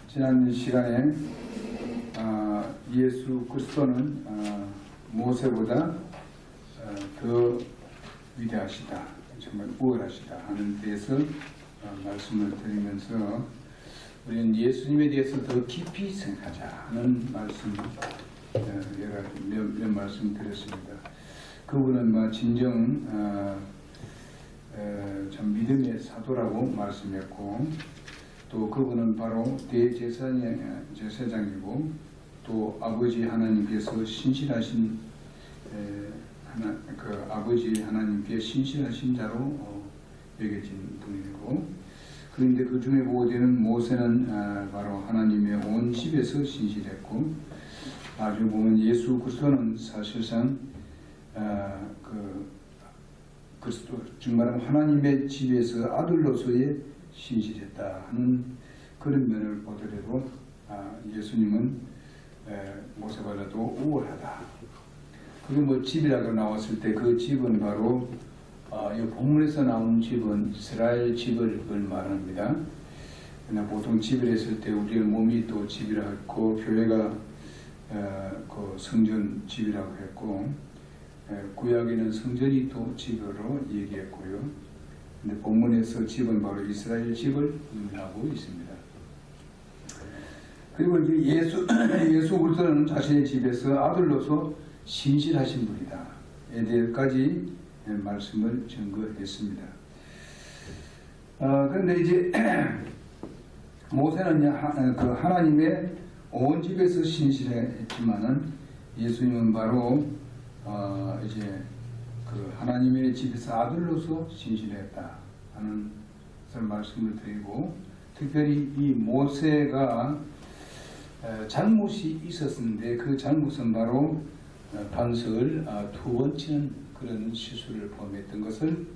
지난 시간에 예수 그리스도는 모세보다 더 위대하시다, 정말 우월하시다 하는 데서 말씀을 드리면서 우리는 예수님에 대해서 더 깊이 생각하자 하는 말씀 몇 말씀 드렸습니다. 그분은 진정 참 믿음의 사도라고 말씀했고, 또 그분은 바로 대제사장이고 또 아버지 하나님께서 신실하신 아버지 하나님께 신실하신 자로 여겨진 분이고, 그런데 그 중에 보고되는 모세는 바로 하나님의 온 집에서 신실했고, 나중에 보면 예수 그리스도는 사실상 그리스도 정말 하나님의 집에서 아들로서의 신실했다 하는 그런 면을 보더라도 예수님은 모세보다도 우월하다. 그리고 집이라고 나왔을 때 그 집은 바로 이 본문에서 나온 집은 이스라엘 집을 말합니다. 그러나 보통 집을 했을 때 우리의 몸이 또 집이라고 했고, 교회가 그 성전 집이라고 했고, 구약에는 성전이 또 집으로 얘기했고요. 근데 본문에서 집은 바로 이스라엘 집을 의미하고 있습니다. 그리고 이제 예수 그리스도는 자신의 집에서 아들로서 신실하신 분이다. 에 대해서까지 말씀을 증거했습니다. 그런데 이제 모세는 하나님의 온 집에서 신실했지만은 예수님은 바로 이제 그 하나님의 집에서 아들로서 신실했다 하는 것을 말씀을 드리고, 특별히 이 모세가 잘못이 있었는데 그 잘못은 바로 반석을 두 번 치는 그런 실수를 범했던 것을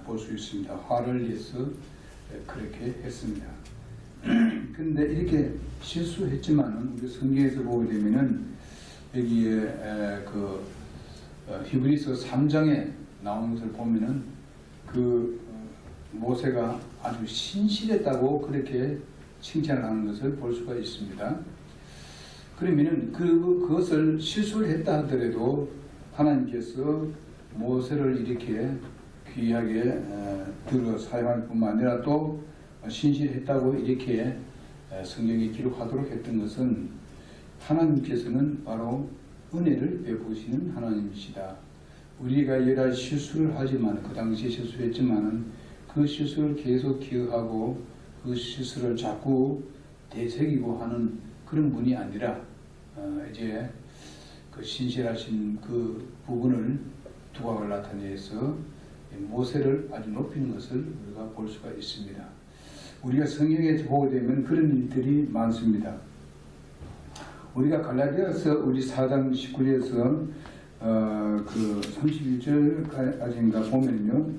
볼 수 있습니다. 화를 내서 그렇게 했습니다. 그런데 이렇게 실수했지만은 우리 성경에서 보게 되면은 여기에 히브리서 3장에 나온 것을 보면은 모세가 아주 신실했다고 그렇게 칭찬을 하는 것을 볼 수가 있습니다. 그러면은 그것을 실수를 했다 하더라도 하나님께서 모세를 이렇게 귀하게 들어 사용할 뿐만 아니라 또 신실했다고 이렇게 성경에 기록하도록 했던 것은 하나님께서는 바로 은혜를 베푸시는 하나님이시다. 우리가 여러 실수를 하지만, 그 당시에 실수했지만은 그 실수를 계속 기억하고 그 실수를 자꾸 되새기고 하는 그런 분이 아니라 이제 그 신실하신 그 부분을 두각을 나타내서 모세를 아주 높이는 것을 우리가 볼 수가 있습니다. 우리가 성경에 보게 되면 그런 일들이 많습니다. 우리가 갈라디아서 우리 4장 19절에서 그 31절까지인가 보면요,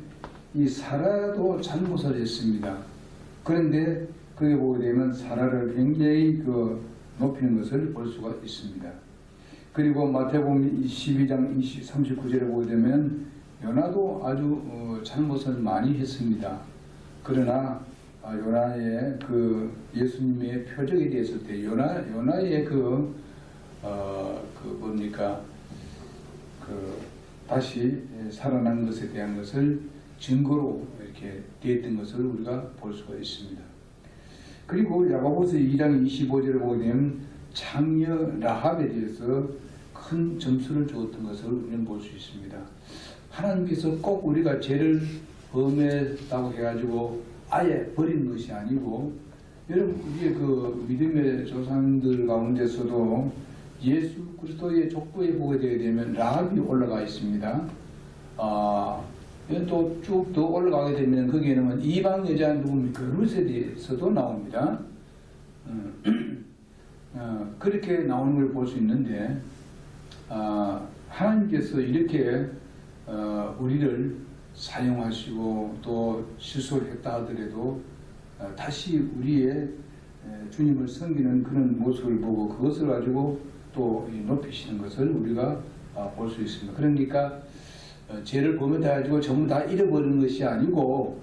이 사라도 잘못을 했습니다. 그런데 그게 보게 되면 사라를 굉장히 높이는 것을 볼 수가 있습니다. 그리고 마태복음 12장 39절에 보게 되면 요나도 아주 잘못을 많이 했습니다. 그러나 요나의 예수님의 표적이 되었을 때 요나의 다시 살아난 것에 대한 것을 증거로 이렇게 되었던 것을 우리가 볼 수가 있습니다. 그리고 야고보서 2장 25절에 보게 되면 창녀 라합에 대해서 큰 점수를 주었던 것을 우리는 볼 수 있습니다. 하나님께서 꼭 우리가 죄를 범했다고 해가지고 아예 버린 것이 아니고, 여러분 우리의 믿음의 조상들 가운데서도 예수 그리스도의 족보에 보게 되게 되면 라합이 올라가 있습니다. 또 쭉 더 올라가게 되면 거기에는 이방 여자 누굽니까? 룻에 대해서도 나옵니다. 그렇게 나오는 걸 볼 수 있는데, 하나님께서 이렇게 우리를 사용하시고 또 실수를 했다 하더라도 다시 우리의 주님을 섬기는 그런 모습을 보고 그것을 가지고 또 높이시는 것을 우리가 볼 수 있습니다. 그러니까 죄를 범했다 가지고 전부 다 잃어버리는 것이 아니고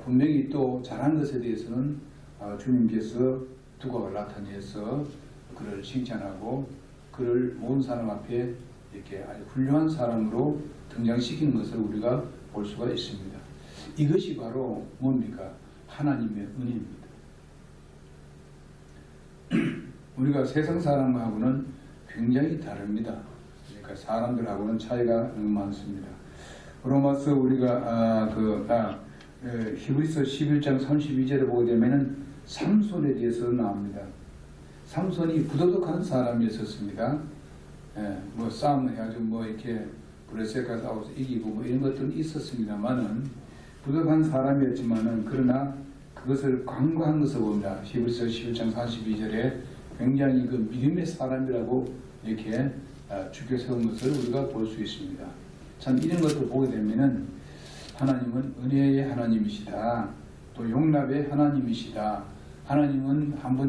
분명히 또 잘한 것에 대해서는 주님께서 두각을 나타내서 그를 칭찬하고 그를 모든 사람 앞에 이렇게 아주 훌륭한 사람으로 등장시키는 것을 우리가 볼 수가 있습니다. 이것이 바로 뭡니까? 하나님의 은혜입니다. 우리가 세상 사람하고는 굉장히 다릅니다. 그러니까 사람들하고는 차이가 너무 많습니다. 로마서 우리가 히브리서 11장 32절에 보게 되면은 삼손에 대해서 나옵니다. 삼손이 부도덕한 사람이었습니다. 뭐 싸움을 해가지고 이렇게 브레셀과 싸워서 이기고 이런 것들은 있었습니다만은 부도덕한 사람이었지만은 그러나 그것을 강구한 것을 봅니다. 히브리서 11장 42절에 굉장히 그 믿음의 사람이라고 이렇게 주께 세운 것을 우리가 볼 수 있습니다. 참 이런 것을 보게 되면은 하나님은 은혜의 하나님이시다. 또 용납의 하나님이시다. 하나님은 한번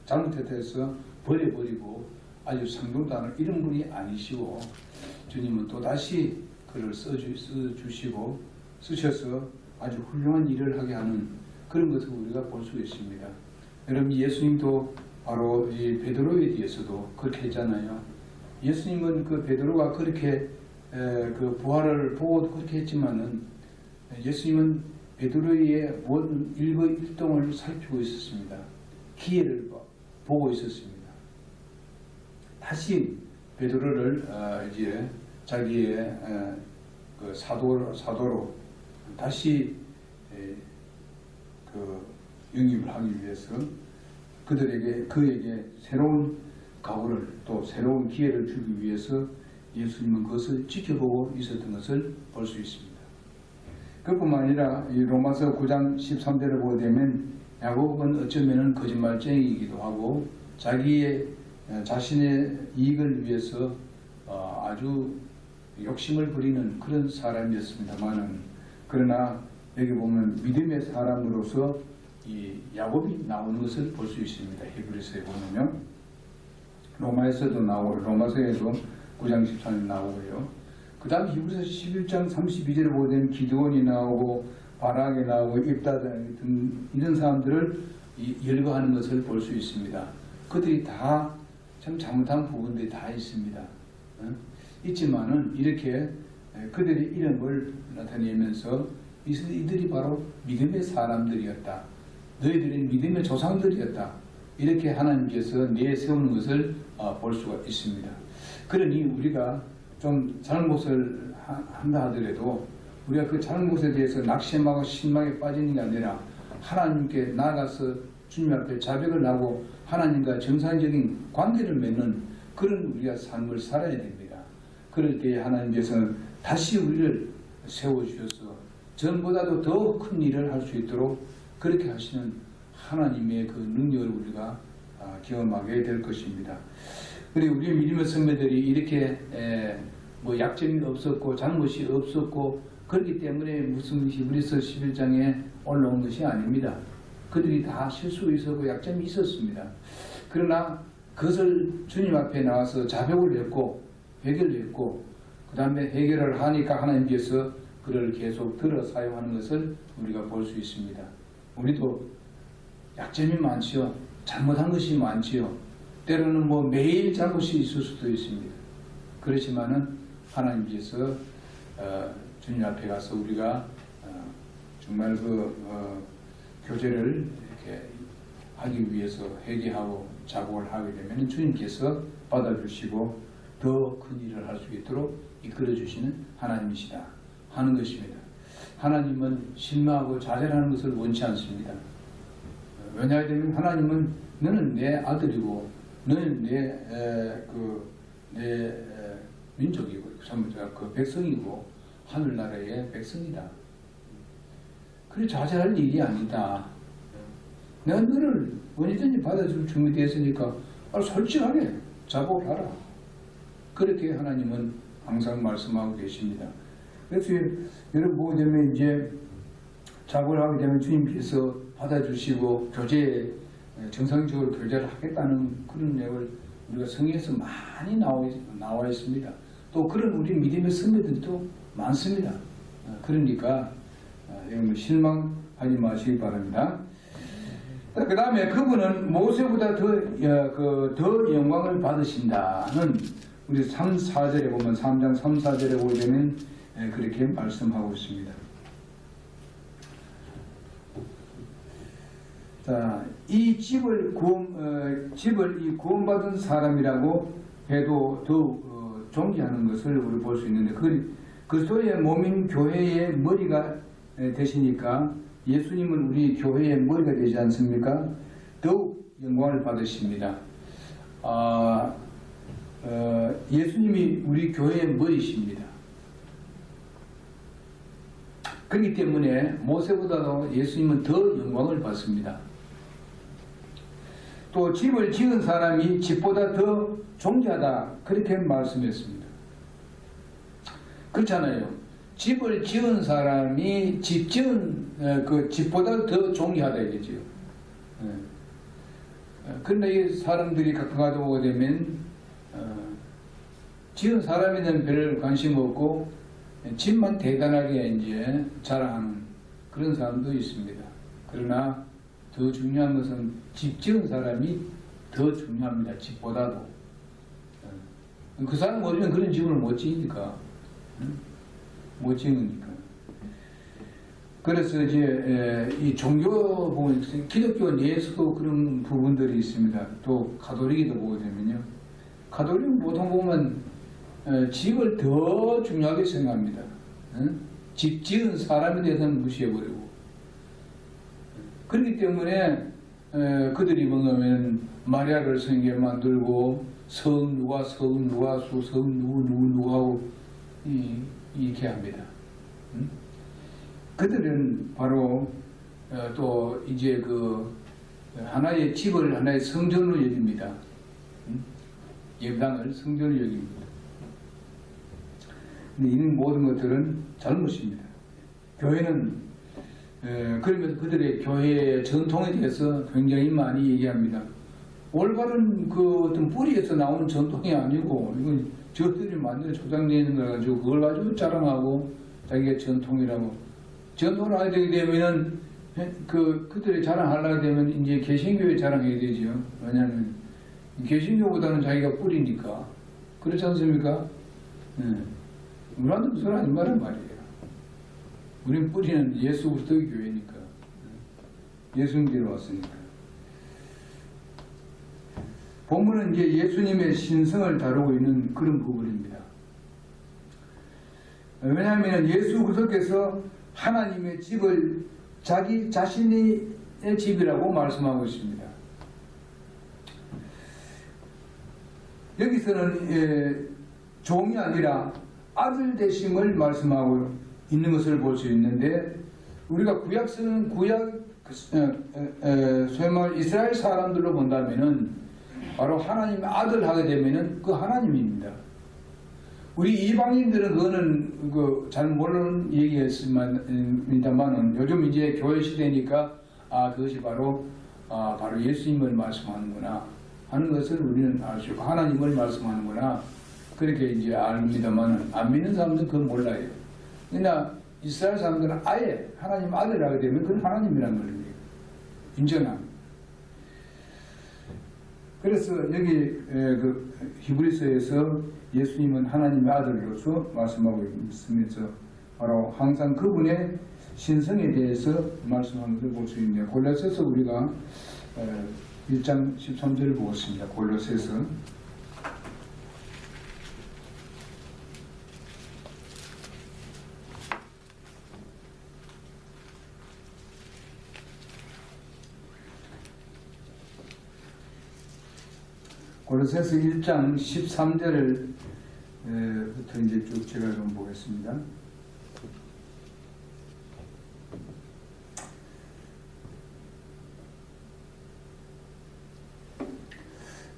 잘못해서 버려버리고 아주 상종도 안 할 이런 분이 아니시고 주님은 또 다시 그를 써주시고 쓰셔서 아주 훌륭한 일을 하게 하는 그런 것을 우리가 볼 수 있습니다. 여러분 예수님도 바로 이 베드로에 대해서도 그렇게 했잖아요. 예수님은 그 베드로가 그렇게 그 부활을 보고 그렇게 했지만은 예수님은 베드로의 모든 일거일동을 살피고 있었습니다. 기회를 보고 있었습니다. 다시 베드로를 이제 자기의 그 사도로 다시 그 영입을 하기 위해서 그에게 새로운 각오를 또 새로운 기회를 주기 위해서 예수님은 그것을 지켜보고 있었던 것을 볼 수 있습니다. 그뿐만 아니라 이 로마서 9장 13절을 보게 되면 야곱은 어쩌면 거짓말쟁이이기도 하고 자신의 이익을 위해서 아주 욕심을 부리는 그런 사람이었습니다만은 그러나 여기 보면 믿음의 사람으로서 이 야곱이 나오는 것을 볼 수 있습니다. 히브리서에 보면요. 로마서에도 9장 13절 나오고요. 그 다음 히브리서 11장 32절에 보게 되면 기드온이 나오고 바락이 나오고 입다 등 이런 사람들을 열거하는 것을 볼 수 있습니다. 그들이 다 참 잘못한 부분들이 다 있습니다. 있지만은 이렇게 그들의 이름을 나타내면서 이들이 바로 믿음의 사람들이었다. 너희들이 믿음의 조상들이었다. 이렇게 하나님께서 내세우는 것을 볼 수가 있습니다. 그러니 우리가 좀 잘못을 한다 하더라도 우리가 그 잘못에 대해서 낙심하고 실망에 빠지는 게 아니라 하나님께 나아가서 주님 앞에 자백을 하고 하나님과 정상적인 관계를 맺는 그런 우리가 삶을 살아야 됩니다. 그럴 때 하나님께서는 다시 우리를 세워주셔서 전보다도 더 큰 일을 할 수 있도록 그렇게 하시는 하나님의 그 능력을 우리가 경험하게 될 것입니다. 그리고 우리 믿음의 선배들이 이렇게 뭐 약점이 없었고 잘못이 없었고 그렇기 때문에 무슨 히브리서 11장에 올라온 것이 아닙니다. 그들이 다 실수가 있었고 약점이 있었습니다. 그러나 그것을 주님 앞에 나와서 자백을 했고 해결을 했고 그 다음에 해결을 하니까 하나님께서 그를 계속 들어 사용하는 것을 우리가 볼 수 있습니다. 우리도 약점이 많지요. 잘못한 것이 많지요. 때로는 뭐 매일 잘못이 있을 수도 있습니다. 그렇지만은 하나님께서 주님 앞에 가서 우리가 정말 교제를 이렇게 하기 위해서 회개하고 자복을 하게 되면 주님께서 받아주시고 더 큰 일을 할 수 있도록 이끌어 주시는 하나님이시다 하는 것입니다. 하나님은 실망하고 좌절하는 것을 원치 않습니다. 왜냐하면 하나님은 너는 내 아들이고 너는 내 민족이고 그 백성이고 하늘나라의 백성이다. 그래 좌절할 일이 아니다. 내가 너를 언제든지 받아줄 준비되었으니까 솔직하게 자복을 하라. 그렇게 하나님은 항상 말씀하고 계십니다. 그래서 여러분 보게 되면 이제 자복을 하게 되면 주님께서 받아주시고 정상적으로 교제를 하겠다는 그런 내용을 우리가 성경에서 많이 나와 있습니다. 또 그런 우리 믿음의 선배들도 많습니다. 그러니까 여러분 실망하지 마시기 바랍니다. 그 다음에 그분은 모세보다 더 영광을 받으신다는 우리 3, 4절에 보면 3장 3, 4절에 보게 되면 그렇게 말씀하고 있습니다. 자, 이 집을 구원받은 사람이라고 해도 더욱 존귀하는 것을 우리 볼 수 있는데 그리스도의 몸인 교회의 머리가 되시니까 예수님은 우리 교회의 머리가 되지 않습니까? 더욱 영광을 받으십니다. 예수님이 우리 교회의 머리십니다. 그렇기 때문에 모세보다도 예수님은 더 영광을 받습니다. 또 집을 지은 사람이 집보다 더 존귀하다 그렇게 말씀했습니다. 그렇잖아요. 집을 지은 사람이 집 지은 그 집보다 더 존귀하다 이거죠. 그런데 이 사람들이 가끔 가져오게 되면 지은 사람에 대한 별 관심 없고 집만 대단하게 이제 자랑하는 그런 사람도 있습니다. 그러나 더 중요한 것은 집 지은 사람이 더 중요합니다. 집보다도. 그 사람 없으면 그런 집을 못 지으니까. 못 지으니까. 그래서 이제 이 종교 보면 기독교 내에서도 그런 부분들이 있습니다. 또 가톨릭에도 보게 되면요. 가톨릭은 보통 보면 집을 더 중요하게 생각합니다. 집 지은 사람에 대해서는 무시해버리고. 그렇기 때문에 그들이 뭔가면 마리아를 성경에 만들고 성 누가 성 누가 수성 누구 하고 이렇게 합니다. 그들은 바로 또 이제 그 하나의 집을 하나의 성전으로 여깁니다. 예배당을 성전으로 여깁니다. 근데 이 모든 것들은 잘못입니다. 교회는 그러면서 그들의 교회의 전통에 대해서 굉장히 많이 얘기합니다. 올바른 그 어떤 뿌리에서 나오는 전통이 아니고 이건 저들이 만들어 조장되는 걸 가지고 그걸 가지고 자랑하고 자기가 전통이라고 전통을 하게 되게 되면은 그들이 자랑하려고 되면 이제 개신교에 자랑해야 되죠. 왜냐하면 개신교보다는 자기가 뿌리니까 그렇지 않습니까? 우리한테 무슨 아닌 말은 말이에요. 우린 뿌리는 예수 그리스도의 교회니까. 예수님께로 왔으니까. 본문은 이제 예수님의 신성을 다루고 있는 그런 부분입니다. 왜냐하면 예수 그리스도께서 하나님의 집을 자기 자신의 집이라고 말씀하고 있습니다. 여기서는 종이 아니라 아들 되심을 말씀하고 있는 것을 볼 수 있는데 우리가 구약서는 소위 말 이스라엘 사람들로 본다면은 바로 하나님의 아들 하게 되면은 그 하나님입니다. 우리 이방인들은 그거는 잘 모르는 얘기였습니다만은 요즘 이제 교회 시대니까 그것이 바로 예수님을 말씀하는구나 하는 것을 우리는 알 수 있고 하나님을 말씀하는구나 그렇게 이제 압니다만은 안 믿는 사람들은 그건 몰라요. 그러나 이스라엘 사람들은 아예 하나님 아들 하게 되면 그건 하나님이라는 걸 인정합니다. 그래서 여기 그 히브리서에서 예수님은 하나님의 아들로서 말씀하고 있으면서 바로 항상 그분의 신성에 대해서 말씀하는 것을 볼 수 있는데 골로새서 우리가 1장 13절을 보겠습니다. 골로새서 골로새서 1장 13절을 부터 이제 쭉 제가 좀 보겠습니다.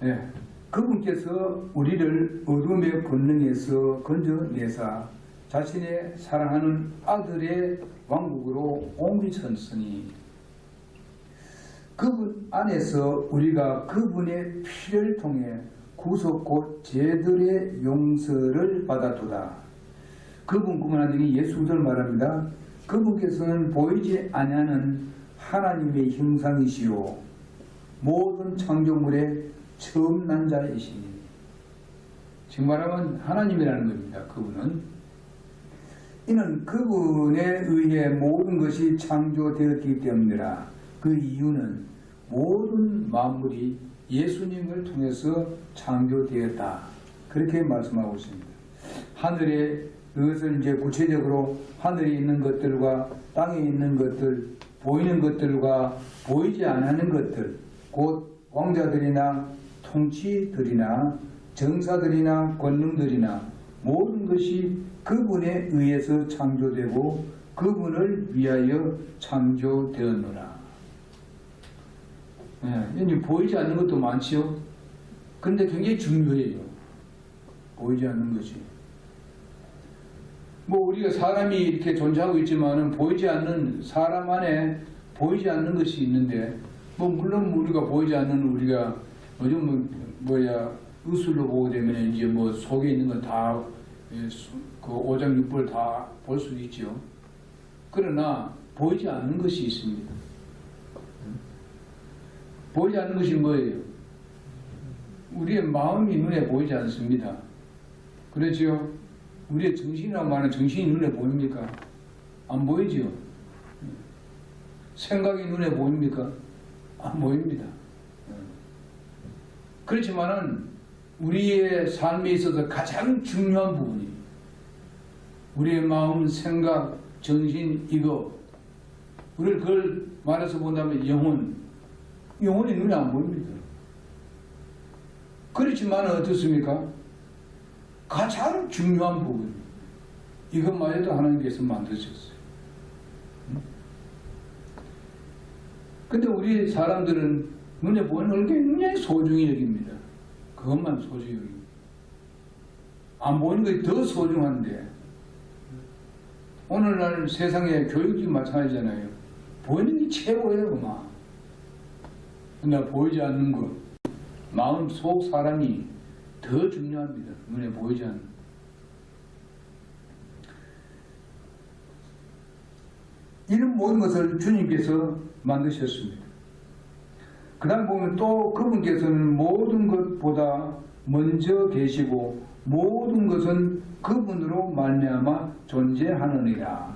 네, 그분께서 우리를 어둠의 권능에서 건져내사 자신의 사랑하는 아들의 왕국으로 옮기셨으니 그분 안에서 우리가 그분의 피를 통해 구속 곧 죄들의 용서를 받았도다. 그분뿐만 아니라 예수를 말합니다. 그분께서는 보이지 아니하는 하나님의 형상이시요 모든 창조물의 처음 난 자이시니. 지금 말하면 하나님이라는 겁니다. 그분은. 이는 그분에 의해 모든 것이 창조되었기 때문이라. 그 이유는 모든 만물이 예수님을 통해서 창조되었다. 그렇게 말씀하고 있습니다. 하늘에 그것을 이제 구체적으로 하늘에 있는 것들과 땅에 있는 것들, 보이는 것들과 보이지 않는 것들, 곧 왕자들이나 통치들이나 정사들이나 권능들이나 모든 것이 그분에 의해서 창조되고 그분을 위하여 창조되었노라. 네, 보이지 않는 것도 많지요. 그런데 굉장히 중요해요. 보이지 않는 것이. 뭐 우리가 사람이 이렇게 존재하고 있지만은 보이지 않는 사람 안에 보이지 않는 것이 있는데, 뭐 물론 우리가 보이지 않는 우리가 요즘 의술로 보게 되면 이제 뭐 속에 있는 건 다 그 오장육부를 다 볼 수 있죠. 그러나 보이지 않는 것이 있습니다. 보이지 않는 것이 뭐예요? 우리의 마음이 눈에 보이지 않습니다. 그렇죠? 우리의 정신이라고 말하는 정신이 눈에 보입니까? 안 보이지요? 생각이 눈에 보입니까? 안 보입니다. 그렇지만은 우리의 삶에 있어서 가장 중요한 부분이 우리의 마음, 생각, 정신, 이거 우리를 그걸 말해서 본다면 영혼이 눈에 안 보입니다. 그렇지만 어떻습니까? 가장 중요한 부분 이것만해도 하나님께서 만드셨어요. 근데 우리 사람들은 눈에 보이는 걸 굉장히 소중히 여깁니다. 그것만 소중히 여깁니다. 안 보이는 것이 더 소중한데 오늘날 세상의 교육이 마찬가지잖아요. 보이는 게 최고예요. 그만. 근데 보이지 않는 것, 마음 속 사람이 더 중요합니다. 눈에 보이지 않는. 이런 모든 것을 주님께서 만드셨습니다. 그 다음 보면 또 그분께서는 모든 것보다 먼저 계시고 모든 것은 그분으로 말미암아 존재하느니라.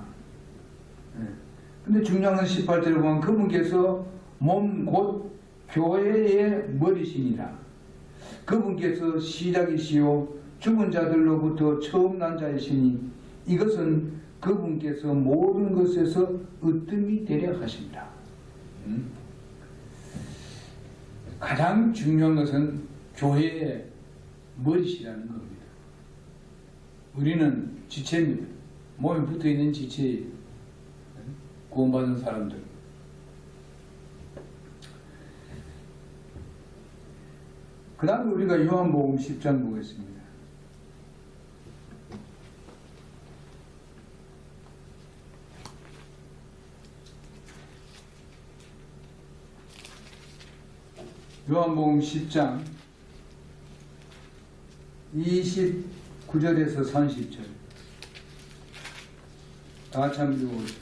근데 중요한 건 18절에 보면 그분께서 몸 곧 교회의 머리시니라. 그분께서 시작이시요 죽은 자들로부터 처음 난 자이시니 이것은 그분께서 모든 것에서 으뜸이 되려 하십니다. 가장 중요한 것은 교회의 머리시라는 겁니다. 우리는 지체입니다. 몸에 붙어있는 지체예요. 구원받은 사람들. 그 다음에 우리가 요한복음 10장 보겠습니다. 요한복음 10장 29절에서 30절 다 같이 한번 읽어보세요.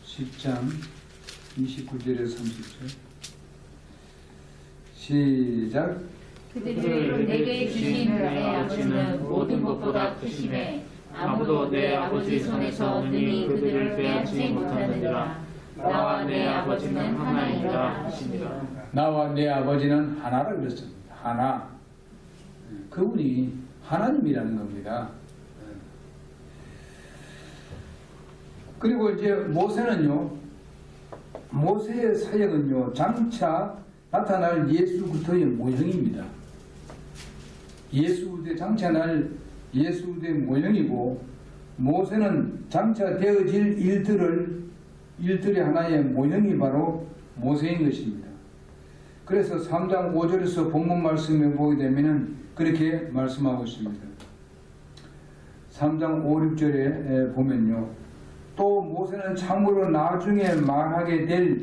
10장 29절에서 30절 시작. 그들을 내게 주신 내 아버지는 모든 것보다 크시매 아무도 내 아버지 손에서 능히 그들을 빼앗지 못하느니라. 나와 내 아버지는 하나이라 하시니라. 나와 내 아버지는 하나라 그랬습니다. 하나. 그분이 하나님이라는 겁니다. 그리고 이제 모세는요, 모세의 사역은요, 장차 나타날 예수 그리스도의 모형입니다. 장차 날 예수 그리스도의 모형이고, 모세는 장차 되어질 일들의 하나의 모형이 바로 모세인 것입니다. 그래서 3장 5절에서 본문 말씀에 보게 되면은 그렇게 말씀하고 있습니다. 3장 5, 6절에 보면요. 또 모세는 참으로 나중에 말하게 될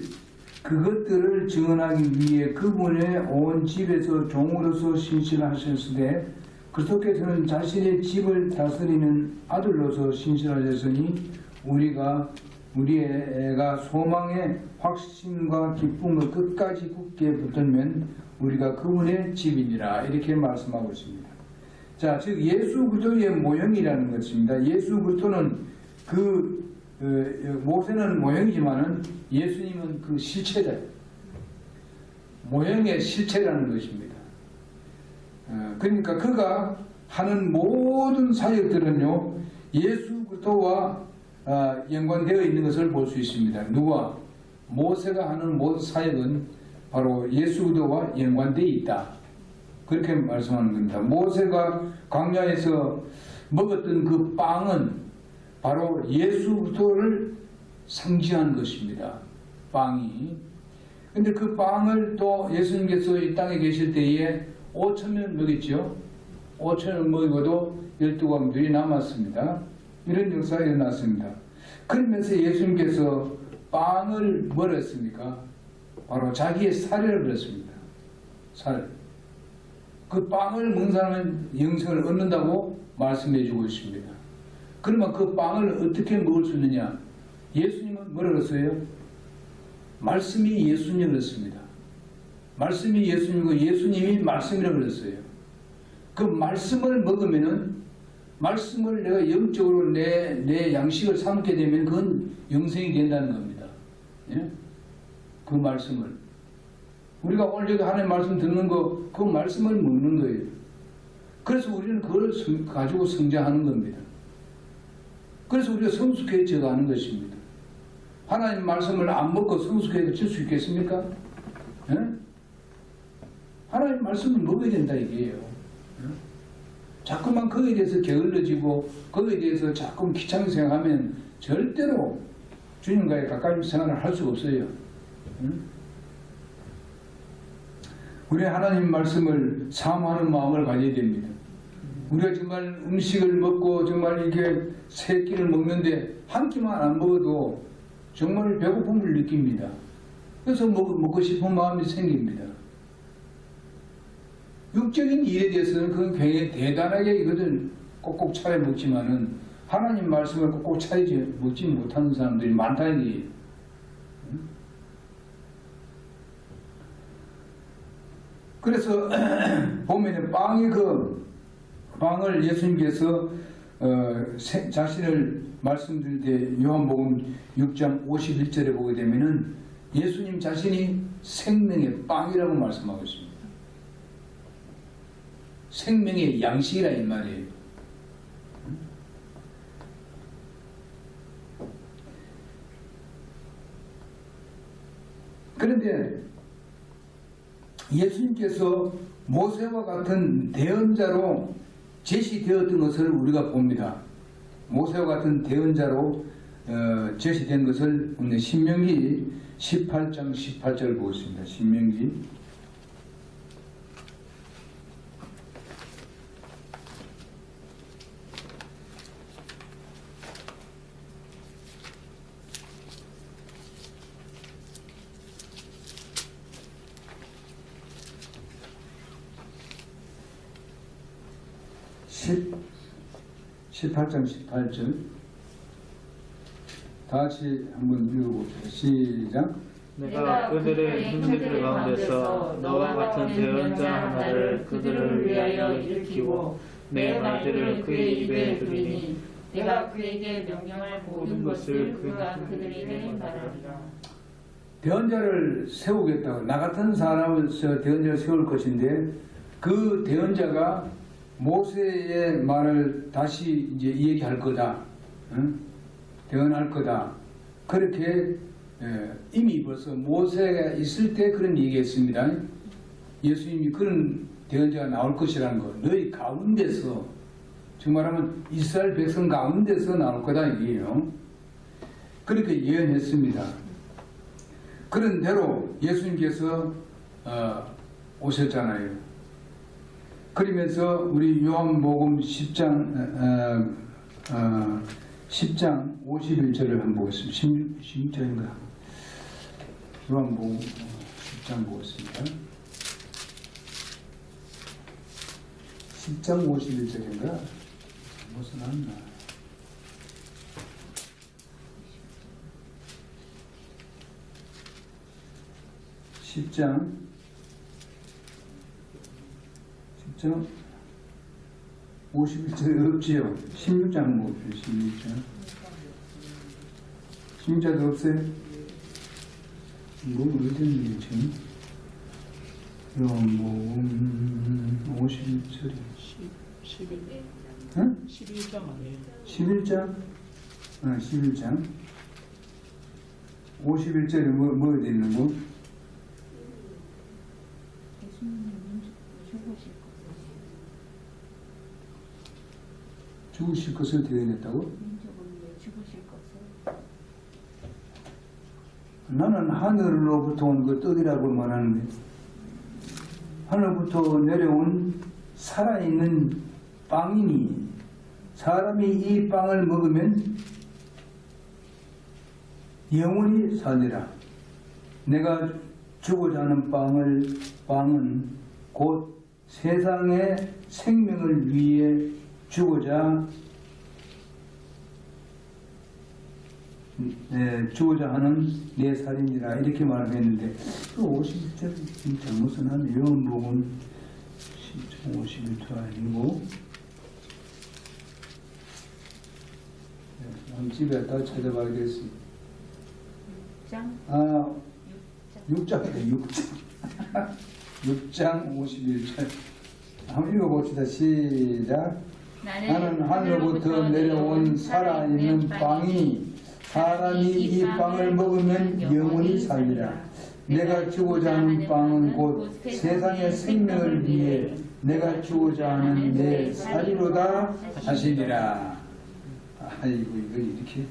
그것들을 증언하기 위해 그분의 온 집에서 종으로서 신실하셨으되 그리스도께서는 자신의 집을 다스리는 아들로서 신실하셨으니 우리의 애가 소망의 확신과 기쁨과 끝까지 굳게 붙들면 우리가 그분의 집이니라 이렇게 말씀하고 있습니다. 자, 즉 예수 그리스도의 모형이라는 것입니다. 예수 그리스도는 모세는 모형이지만은 예수님은 그 실체다. 모형의 실체라는 것입니다. 그러니까 그가 하는 모든 사역들은요 예수 그리스도와 연관되어 있는 것을 볼 수 있습니다. 누가? 모세가 하는 모든 사역은 바로 예수 그리스도와 연관되어 있다. 그렇게 말씀하는 겁니다. 모세가 광야에서 먹었던 그 빵은 바로 예수 그리스도를 상징하는 것입니다. 빵이. 근데 그 빵을 또 예수님께서 이 땅에 계실 때에 5,000명 먹였죠. 5,000명 먹이고도 12광들이 남았습니다. 이런 역사가 일어났습니다. 그러면서 예수님께서 빵을 뭘 했습니까? 바로 자기의 살을 버렸습니다. 살. 그 빵을 먹는 사람은 영생을 얻는다고 말씀해 주고 있습니다. 그러면 그 빵을 어떻게 먹을 수 있느냐? 예수님은 뭐라고 했어요? 말씀이 예수님이라고 그랬습니다. 말씀이 예수님이고 예수님이 말씀이라고 그랬어요. 그 말씀을 먹으면은 말씀을 내가 영적으로 내 양식을 삼게 되면 그건 영생이 된다는 겁니다. 예? 그 말씀을 우리가 오늘 여기 하나님 말씀 듣는 거 그 말씀을 먹는 거예요. 그래서 우리는 그걸 가지고 성장하는 겁니다. 그래서 우리가 성숙해져 가는 것입니다. 하나님 말씀을 안 먹고 성숙해질 수 있겠습니까? 예? 하나님 말씀을 먹어야 된다 이게요. 예? 자꾸만 거기에 대해서 게을러지고 거기에 대해서 자꾸 귀찮게 생각하면 절대로 주님과의 가까이 생활을 할 수가 없어요. 예? 우리 하나님 말씀을 사모하는 마음을 가져야 됩니다. 우리가 정말 음식을 먹고 정말 이렇게 세 끼를 먹는데 한 끼만 안 먹어도 정말 배고픔을 느낍니다. 그래서 먹고 싶은 마음이 생깁니다. 육적인 일에 대해서는 그건 굉장히 대단하게 이거를 꼭꼭 차려 먹지만은 하나님 말씀을 꼭꼭 차려 먹지 못하는 사람들이 많다는 얘기예요. 그래서 보면 빵을 예수님께서 자신을 말씀드릴 때 요한복음 6장 51절에 보게 되면은 예수님 자신이 생명의 빵이라고 말씀하고 있습니다. 생명의 양식이라 이 말이에요. 그런데 예수님께서 모세와 같은 대언자로 제시되었던 것을 우리가 봅니다. 모세와 같은 대언자로 제시된 것을 신명기 18장 18절을 보고 있습니다. 신명기 18장 18절 다시 한번 읽어봅시다. 시작. 내가 그들의 형제들 가운데서 너와 같은 대언자 하나를 그들을 위하여 일으키고 내 말들을 그의 입에 두리니 내가 그에게 명령할 모든 것을 그가 그들에게 말하리라. 대언자를 세우겠다고 나 같은 사람을 대언자를 세울 것인데 그 대언자가 모세의 말을 다시 이제 얘기할 거다. 응? 대언할 거다. 그렇게 이미 벌써 모세가 있을 때 그런 얘기했습니다. 예수님이 그런 대언자가 나올 것이라는 거. 너희 가운데서 정말하면 이스라엘 백성 가운데서 나올 거다 이게요. 그렇게 예언했습니다. 그런 대로 예수님께서 오셨잖아요. 그러면서 우리 요한복음 10장 51절을 한번 보겠습니다. 16절인가? 요한복음 10장 보겠습니다. 10장 51절인가? 무슨 한나? 10장 51절이 없지요. 16장 한번 봅시다. 16장도 없어요? 뭐 어디 있는 지금? 뭐 51절이 11장 아니에요? 11장? 11장 51절에 뭐 어디 있는 거? 죽으실 것을 대언했다고? 나는 하늘로부터 온 그 떡이라고 말하는데 하늘부터 내려온 살아있는 빵이니 사람이 이 빵을 먹으면 영원히 살리라. 내가 주고자 하는 빵은 곧 세상의 생명을 위해 주고자 하는 내 살이니라. 이렇게 말했는데 또 51절 진짜 무슨 한 요한복음 51절 아니고 집에 다 찾아봐야겠습니다. 6장이다. 6장 51절 한번 읽어봅시다. 시작. 나는 하늘로부터 내려온 살아있는 빵이니 사람이 이 빵을 먹으면 영원히 살리라. 내가 주고자 하는 빵은 곧 세상의 생명을 위해 내가 주고자 하는 내 살이로다 하시니라. 아이고 이거 이렇게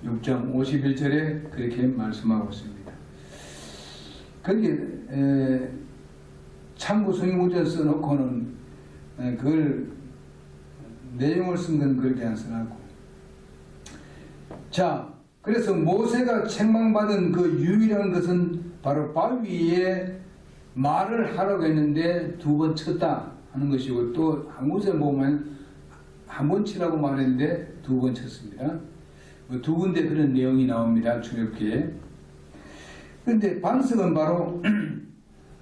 6장 51절에 그렇게 말씀하고 있습니다. 거기에 참고 성경구절 써놓고는 그걸 내용을 쓴 건 그렇게 안 써놨고, 자 그래서 모세가 책망받은 그 유일한 것은 바로 바위에 말을 하라고 했는데 2번 쳤다 하는 것이고, 또 한 곳에 보면 한 번 치라고 말했는데 2번 쳤습니다. 2군데 그런 내용이 나옵니다. 출애굽기에. 그런데 반석은 바로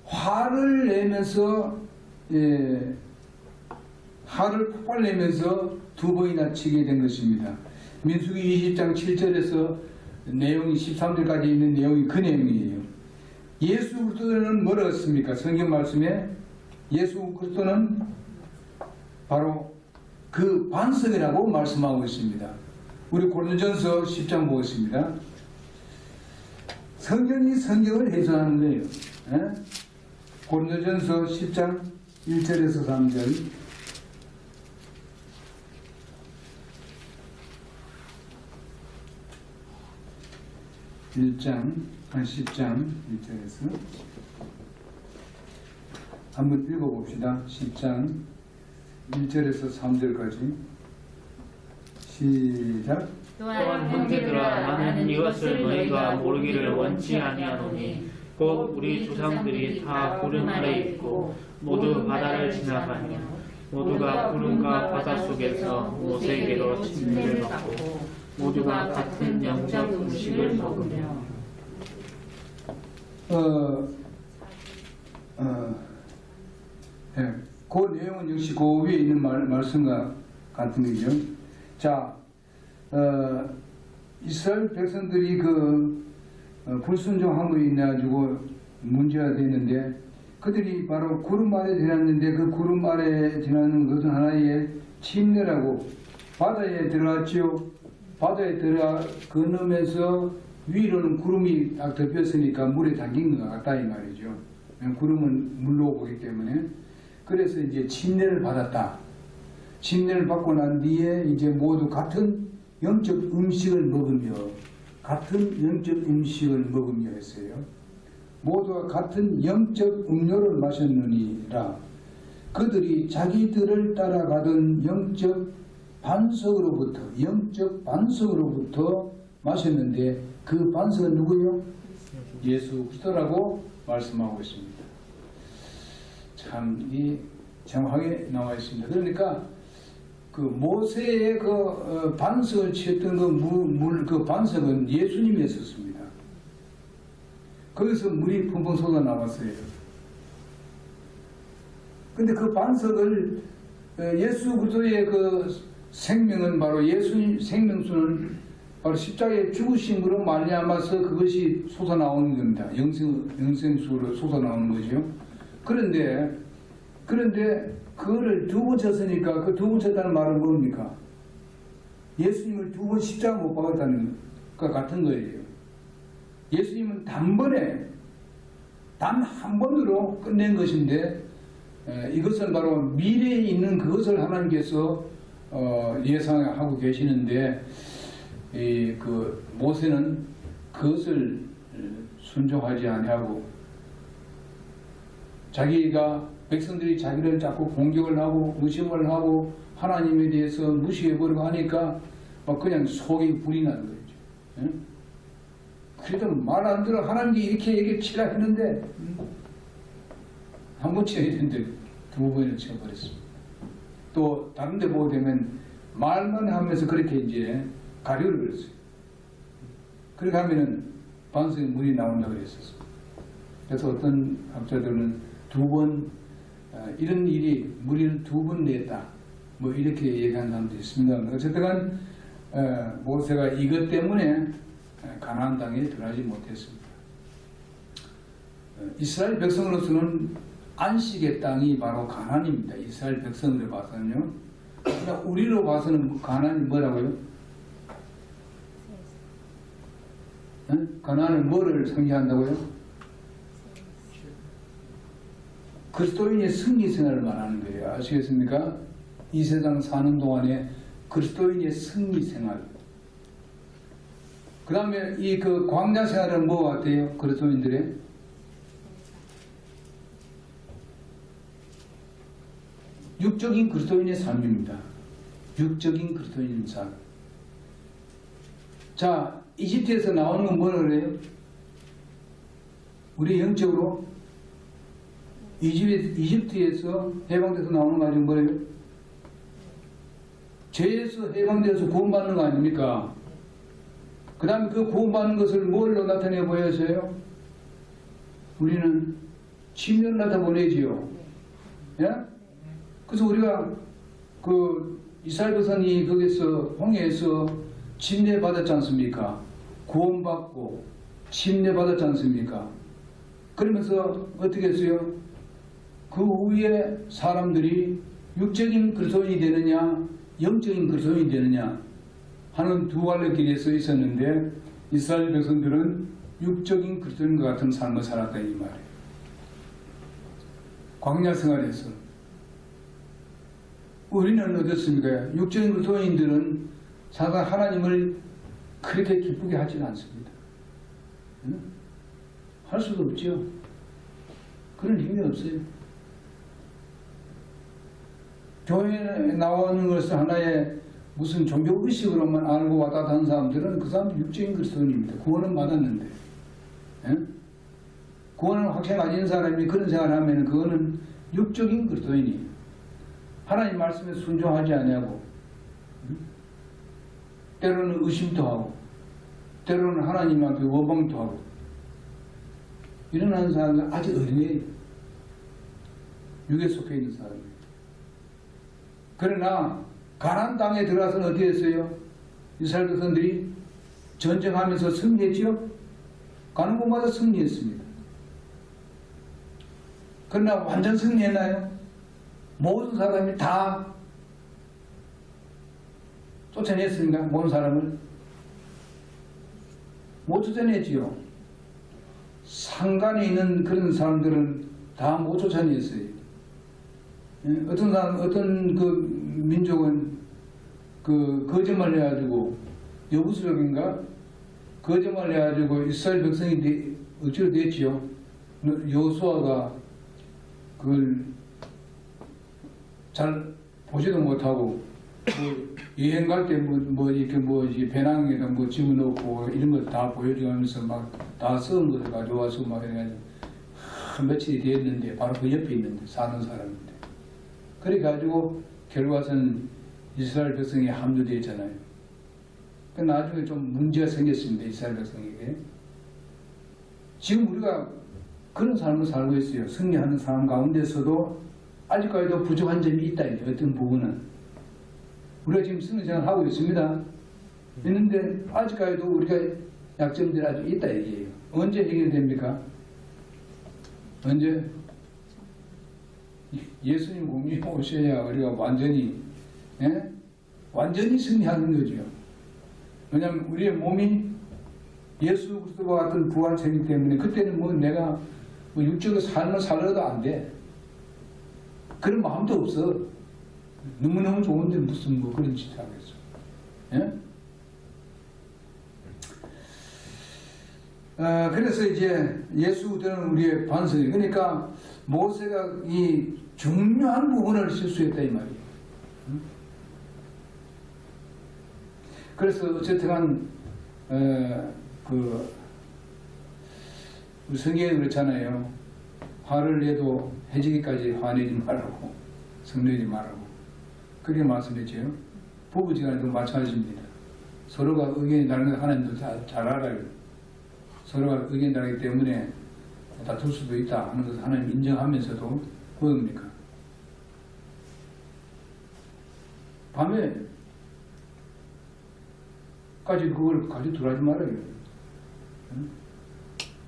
화를 내면서 화를 폭발내면서 2번이나 치게 된 것입니다. 민수기 20장 7절에서 내용이 13절까지 있는 내용이 그 내용이에요. 예수 그리스도는 뭐라고 했습니까? 성경 말씀에 예수 그리스도는 바로 그 반석이라고 말씀하고 있습니다. 우리 고린도전서 10장 보겠습니다. 성경이 성경을 해석하는 거예요. 고린도전서 10장 1절에서 3절. 10장 1절에서 한번 읽어봅시다. 10장 1절에서 3절까지 시작. 또한 형제들아, 나는 이것을 너희가 모르기를 원치 아니하노니 곧 우리 조상들이 다 구름 아래 있고 모두 바다를 지나가며 모두가 구름과 바다 속에서 모세에게로 침례를 받고 모두가 같은 영적 음식을 먹으며. 그 내용은 역시 그 위에 있는 말씀과 같은 거죠. 자, 이스라엘 백성들이 불순종한 거에 인해 가지고 문제가 되는데, 그들이 바로 구름 아래 지났는데 그 구름 아래 지나는 것은 하나의 침례라고 바다에 들어갔지요. 바다에 들어가 건너면서 위로는 구름이 딱 덮였으니까 물에 담긴 것 같다 이 말이죠. 구름은 물로 보기 때문에. 그래서 이제 침례를 받았다. 침례를 받고 난 뒤에 이제 모두 같은 영적 음식을 먹으며 했어요. 모두가 같은 영적 음료를 마셨느니라. 그들이 자기들을 따라가던 영적 반석으로부터 마셨는데 그 반석은 누구요? 예수 그리스도라고 말씀하고 있습니다. 자, 참 이 정확하게 나와 있습니다. 그러니까 그 모세의 그 반석을 치었던 그 반석은 예수님이었습니다. 거기서 물이 펑펑 쏟아 나왔어요. 근데 그 반석을 예수 그리스도의 그 생명은 바로 예수님 생명수는 바로 십자가에 죽으심으로 말미암아서 그것이 솟아나오는 겁니다. 영생수로 솟아나오는 거죠. 그런데 그거를 두 번 쳤으니까 그 두 번 쳤다는 말은 뭡니까? 예수님을 두 번 십자가 못 박았다는 것과 같은 거예요. 예수님은 단번에 단 한 번으로 끝낸 것인데 이것은 바로 미래에 있는 그것을 하나님께서 예상하고 계시는데 그 모세는 그것을 순종하지 아니하고 자기가 백성들이 자기를 자꾸 공격을 하고 의심을 하고 하나님에 대해서 무시해버리고 하니까 막 그냥 속이 불이 나는 거죠. 예? 그래도 말 안 들어 하나님께 이렇게 얘기치라 했는데 한 번 쳐야 되는데 두 번을 쳐버렸습니다. 또 다른 데 보게 되면 말만 하면서 그렇게 이제 가려를 그랬어요. 그렇게 하면은 반석에 물이 나온다고 그랬었어요. 그래서 어떤 학자들은 두 번 이런 일이 물을 두 번 냈다 뭐 이렇게 얘기하는 사람도 있습니다. 어쨌든 모세가 이것 때문에 가나안 땅에 들어가지 못했습니다. 이스라엘 백성으로서는 안식의 땅이 바로 가나안입니다. 이스라엘 백성으로 봐서는요. 그러나 우리로 봐서는 가나안이 뭐라고요? 가나안은 뭐를 상징한다고요? 그리스도인의 승리 생활을 말하는 거예요. 아시겠습니까? 이 세상 사는 동안에 그리스도인의 승리 생활. 그 다음에 이 그 광야 생활은 뭐 같아요? 그리스도인들의 육적인 그리스도인의 삶입니다. 육적인 그리스도인의 삶. 자, 이집트에서 나오는 건 뭐라 그래요? 우리 영적으로 이집트에서 해방돼서 나오는 거 아니면 뭐예요? 죄에서 해방되어서 구원받는 거 아닙니까? 그 다음에 그 구원받는 것을 뭘로 나타내 보여서요? 우리는 침례를 나타보내지요. 예? 그래서 우리가 그 이스라엘 백성이 거기서 홍해에서 침례 받았지 않습니까? 구원받고 침례 받았지 않습니까? 그러면서 어떻게 했어요? 그 후에 사람들이 육적인 그리스도인이 되느냐 영적인 그리스도인이 되느냐 하는 두 갈래 길에 서 있었는데 이스라엘 백성들은 육적인 그리스도인과 같은 삶을 살았다 이 말이에요. 광야 생활에서 우리는 어떻습니까? 육적인 그리스도인들은 사실 하나님을 그렇게 기쁘게 하지는 않습니다. 응? 할 수도 없죠. 그런 힘이 없어요. 교회에 나오는 것을 하나의 무슨 종교의식으로만 알고 왔다 갔다 하는 사람들은 그 사람은 육적인 그리스도인입니다. 구원은 받았는데. 예? 구원을 확실히 가진 사람이 그런 생각을 하면 그거는 육적인 그리스도인이에요. 하나님 말씀에 순종하지 아니하고 때로는 의심도 하고 때로는 하나님한테 원망도 하고 이런 사람은 아직 어린애예요. 육에 속해 있는 사람이에요. 그러나 가나안 땅에 들어가서는 어떻게 했어요? 이스라엘 백성들이 전쟁하면서 승리했지요? 가는 곳마다 승리했습니다. 그러나 완전 승리했나요? 모든 사람이 다 쫓아냈습니까? 모든 사람을? 못 쫓아냈지요. 상간에 있는 그런 사람들은 다 못 쫓아냈어요. 어떤 사람, 어떤 그 민족은 그 거짓말 해가지고 여부수족인가? 거짓말 해가지고 이스라엘 백성이 어찌로 됐지요? 여호수아가 그걸 잘 보지도 못하고 뭐 여행 갈 때 이렇게 배낭에다 뭐 집어넣고 이런 거 다 보여주면서 막 다 썩은 것을 가져와서 막 해가지고 딱 며칠이 되었는데 바로 그 옆에 있는데 사는 사람인데 그래가지고 결과선 이스라엘 백성이 합류되었잖아요. 그 나중에 좀 문제가 생겼습니다. 이스라엘 백성에게. 지금 우리가 그런 삶을 살고 있어요. 승리하는 삶 가운데서도 아직까지도 부족한 점이 있다. 어떤 부분은 우리가 지금 승리생활을 하고 있습니다. 있는데 아직까지도 우리가 약점들이 아주 있다 얘기예요. 언제 해결됩니까? 언제? 예수님 공중에 오셔야 우리가 완전히 완전히 승리하는 거죠. 왜냐하면 우리의 몸이 예수 그리스도와 같은 부활체이기 때문에 그때는 뭐 내가 뭐 육적인 삶을 살아도 안 돼. 그런 마음도 없어. 너무너무 좋은데 무슨 뭐 그런 짓을 하겠어. 예? 그래서 이제 예수들은 우리의 반성이 그러니까 모세가 이 중요한 부분을 실수했다 이 말이에요. 그래서 어쨌든 우리 성경에 그렇잖아요. 화를 내도 해지기까지 화내지 말라고 성내지 말라고 그렇게 말씀했죠. 부부지간에도 마찬가지입니다. 서로가 의견이 다른 것 하나님도 잘 알아요. 서로가 의견이 다르기 때문에 다툴 수도 있다 하는 것을 하나님 인정하면서도 그겁니까? 밤에 까지 그걸 가지고 들어가지 말아요.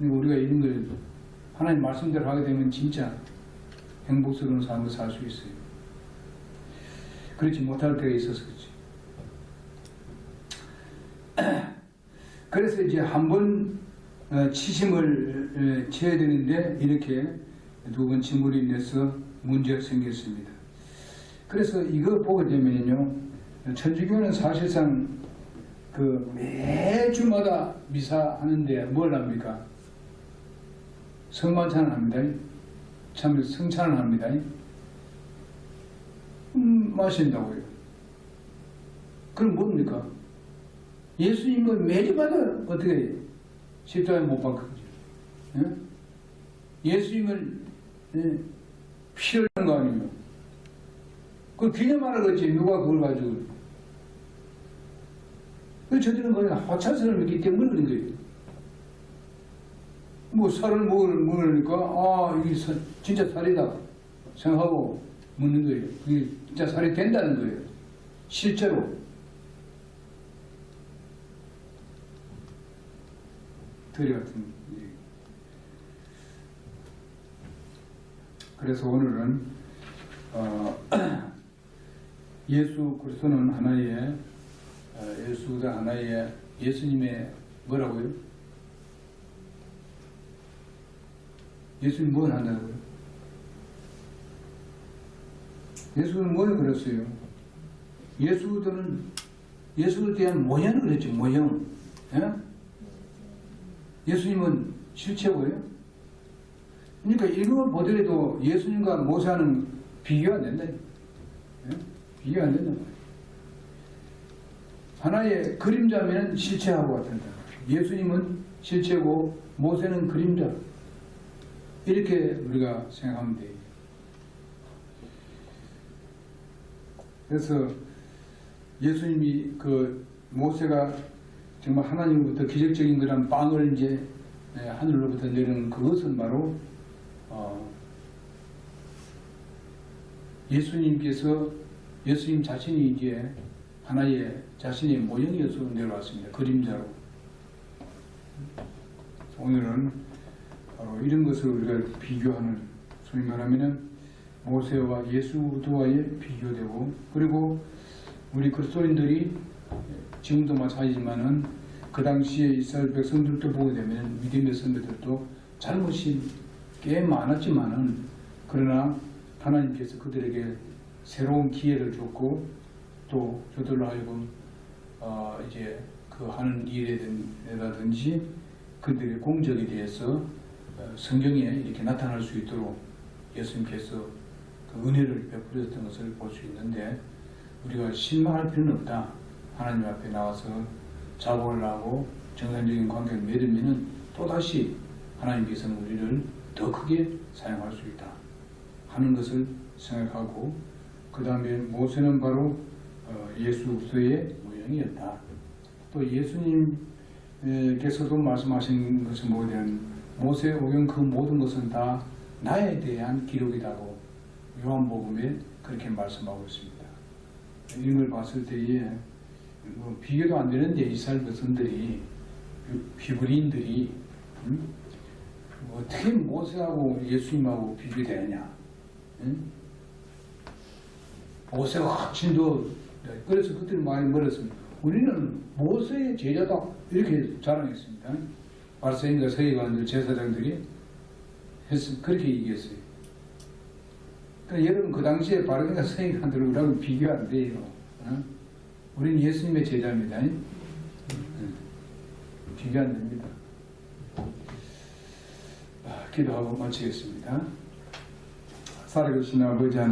우리가 이런 걸 하나님 말씀대로 하게 되면 진짜 행복스러운 삶을 살 수 있어요. 그렇지 못할 때가 있어서 그렇지. 그래서 이제 한번 치심을 쳐야 되는데 이렇게 두 번 침으로 인해서 문제가 생겼습니다. 그래서 이거 보게 되면요, 천주교는 사실상 그 매주마다 미사 하는데 뭘 합니까? 성만찬을 합니다. 참 성찬을 합니다. 마신다고요. 그럼 뭡니까? 예수님은 매주마다 어떻게 해요? 십자가에 못 박혔죠. 예수님을 피를 하는 거 아니에요? 그걸 기념하라 그랬지. 누가 그걸 가지고. 그 저들은 그냥 하찮음을 믿기 때문에 그런 거예요. 뭐 살을 먹으니까 아 이게 진짜 살이다 생각하고 먹는 거예요. 이게 진짜 살이 된다는 거예요. 실제로. 덜이 같은 얘기. 그래서 오늘은 예수 그리스도는 하나의 예수가 하나의 예수님의 뭐라고요? 예수님 뭘 한다고요? 예수는 뭘 그랬어요? 예수에 대한 모형을 그랬죠. 모형. 예? 예수님은 실체고요. 그러니까 이걸 보더라도 예수님과 모세하는 비교가 안 된다. 예? 비교가 안 된다. 하나의 그림자면 실체하고 같은다. 예수님은 실체고 모세는 그림자. 이렇게 우리가 생각하면 돼요. 그래서 예수님이 그 모세가 정말 하나님으로부터 기적적인 그런 빵을 이제 하늘로부터 내리는 그것은 바로 예수님 자신이 이제 하나의 자신의 모형이어서 내려왔습니다. 그림자로. 오늘은 바로 이런 것을 우리가 비교하는, 소위 말하면 모세와 예수와의 비교되고, 그리고 우리 그리스도인들이 지금도 마찬가지지만은 그 당시에 이스라엘 백성들도 보게 되면 믿음의 선배들도 잘못이 꽤 많았지만은, 그러나 하나님께서 그들에게 새로운 기회를 줬고, 또 저들로 하여금 이제 그 하는 일이라든지 그들의 공적에 대해서 성경에 이렇게 나타날 수 있도록 예수님께서 그 은혜를 베풀으셨던 것을 볼 수 있는데, 우리가 실망할 필요는 없다. 하나님 앞에 나와서 자복을 하고 정상적인 관계를 맺으면 또다시 하나님께서는 우리를 더 크게 사용할 수 있다 하는 것을 생각하고, 그 다음에 모세는 바로 예수로서의 모형이었다. 또 예수님께서도 말씀하신 것은 뭐냐면 모세 오경 그 모든 것은 다 나에 대한 기록이라고 요한복음에 그렇게 말씀하고 있습니다. 이런 걸 봤을 때에 뭐 비교도 안 되는 이스라엘 백성들이, 히브리인들이 어떻게 모세하고 예수님하고 비교되느냐. 모세가 훨씬 더, 그래서 그들이 많이 멀었습니다. 우리는 모세의 제자다 이렇게 자랑했습니다. 바리새인과 서기관들, 제사장들이 그렇게 얘기했어요. 그러니까 여러분 그 당시에 바리새인과 서기관들은 우리하고 비교 안 돼요. 우리는 예수님의 제자입니다. 비교 안 됩니다. 기도하고 마치겠습니다. 살아계신 아버지 하나님,